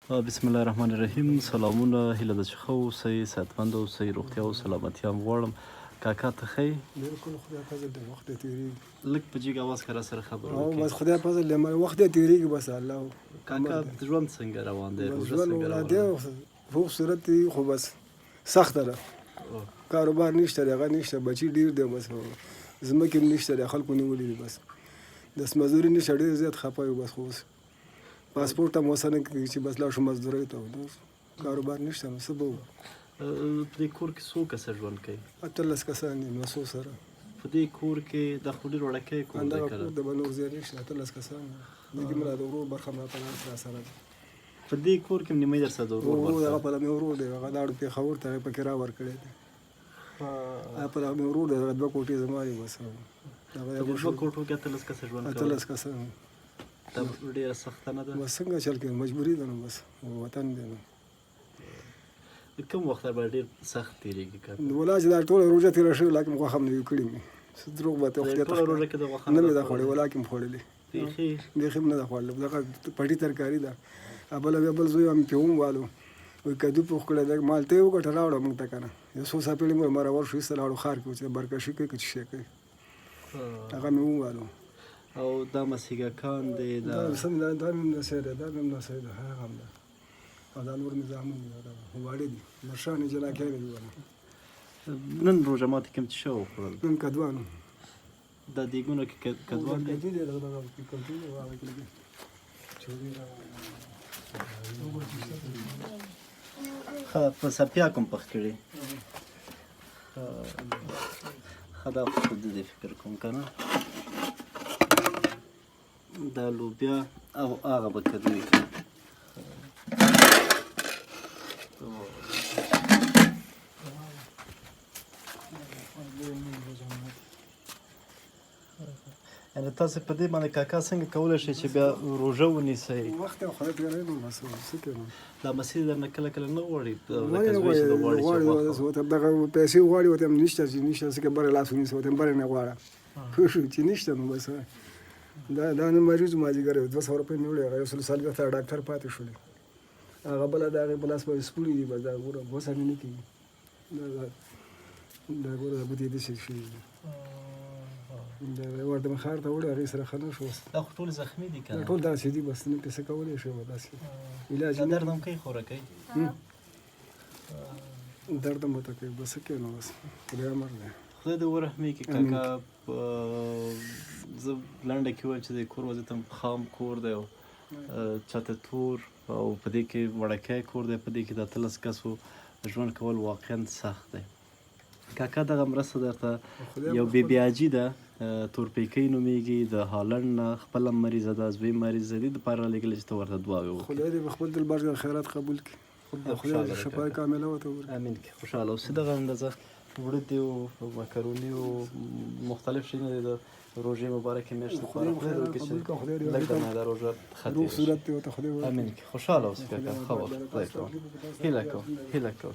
بسم الله الرحمن الرحیم. سلامونه، هیله ده چې ښه اوسئ، صحتمند اوسئ، روغتیا او سلامتیا هم غواړم. کاکا ته ښه یې؟ بالکل خدای فضل دی، وخت دی تېرېږي. لږ په جګ اواز که راسره خبرې وکړې. بس خدای فضل دی، وخت دی تېرېږي. بس الله کاکا ژوند څنګه روان دی؟ روژه څنګه روان دی؟ روغ صورت دی، خو بس سخته ده. کاروبار نشته دی، هغه نشته، بچي ډېر دی، بس ځمکې هم نشته دی، خلکو نیولي دي. بس دست مزدوري نشته، ډېر زیات خفه یو. بس خو اوس پاسپورټ هم وسه نه کوي چې بس لاړ شو مزدورۍ ته. کاروبار نشته، نو څه به وکړو؟ په دې کور کې څو کسه ژوند کوي؟ 18 کسان دي، نو څو سره په دې کور کې دا خو ډېر وړوکی کور دی. همدغه کور د به نور زیات نشته، 18 کسان دي. دې کې مې د ورور برخه مراته راسره ده. په دې کور کې نیمایي درسره د ورور برخه؟ هغه پله مې ورور دی، هغه لاړو پېښور ته، هغې په کرا ورکړی دی. هغه پله مې ورور دی، هغه 2 کوټې زما دي. بس په 2 کوټو کې 18 کسه ژوند کوي؟ 18 کسان. دا ډېره سخته نه ده؟ بس څنګه چل کوي، مجبوري ده. نو بس وطن دی. نو کوم وخت به ډېر سخت تېرېږي کاکا؟ ولا چې دا ټوله روژه تېره شوې، لا کې مې غوښه هم نه وي کړې مې. دروغ به ته خدای ته ټوله روژه کې د غوښه نه مې ده خوړې، ولا کې مې خوړلې، بیخي مې نه ده خوړلې. دغه پټي ترکاري ده. بله بیا بل زوی هم پې وموالو، وایي کدو پوخ کړی دی، مالته یې وګټه راوړه مونږ ته که نه. یو څو څاپېړې مې مرور شو، ایسته لاړو ښار کې، چې برکشي کوي که څه شی کوي. هغه مې ووالو. او دا مسیحګکان دی؟ دا سم دا مې هم نسی دی، دا مې هم نسی دی، هغه هم ده. او دا نور مې زامن دي، واړه دي، مرشانې جلاکیانې دي. نن روژه ماتي کې څه شی وخوړل؟ نن کدوانو. دا دیګونه کې کدوان دی؟ ښه، په سپیا کوم پخ کړي؟ ښه، دا خو د دې فکر کوم که نه. دا لوبیا او هغه به کدو وي. یعنې تاسې په دې باندې کاکا څنګه کولی شئ چې بیا روژه ونیسئ؟ وخت یې خدای پرې نو بس څه کوم. دا مسیح درنه کله کله نه غواړي؟ دغه پیسې غواړي، ورته هم نشته چې نشته، څه بره لاس ونیسه، ورته هم بره نه غواړه. پوه شو چې نشته. نو بس دا نن مریض و مازدیګر 200 روپۍ مې وړې، هغه یو سل سال بېرته ډاکټر پاتې شولې. هغه بله د هغې په لاس باندې سپوړي دي. بس دا ګوره غوسه مې نه کېږي. دا ګوره دا ګوتې داسې شوي دي. ورته مې ښار ته وړې، هغې سره ښه نه شو. دا خو ټول زخمي دي که نه؟ ټول داسې دي، بس نه پې څه کولی شو. داسې علاج دا درد هم کوي، خوره کوي؟ درد هم ورته کوي. بس څه کوي نو، بس خدای امر دی. خدای دې ورحمېږي کاکا. زه لنډه کې وایم چې د کور وضعیت هم خام کور دی، او چاته تور، او په دې کې وړوکی کور دی، په دې کې د 18 کسو ژوند کول واقعا سخت دی. کاکا دغه مرسته درته یو بیبي حاجي ده، تورپیکۍ نومیږي، د هالنډ نه، خپله مریضه ده، زوی مریض دی، دپاره رالیږلې چې ته ورته دعاوې وکړې. خدای دې په خپل دل بار خیرات قبول کړي، خدای دې شفا کامله ورته ورکړي. امین کړي. خوشحاله اوسې. دغه اندازه وړه دي او مکروني او مختلف شیونه دي د روژې مبارکې میاشتې لپاره. خدای دې وکړي چې لږ درنه دا روژه ختمه شي. امین کړي. خوشحاله اوسې کاکا. ښه وخت. خدای کوم. هیله کوم.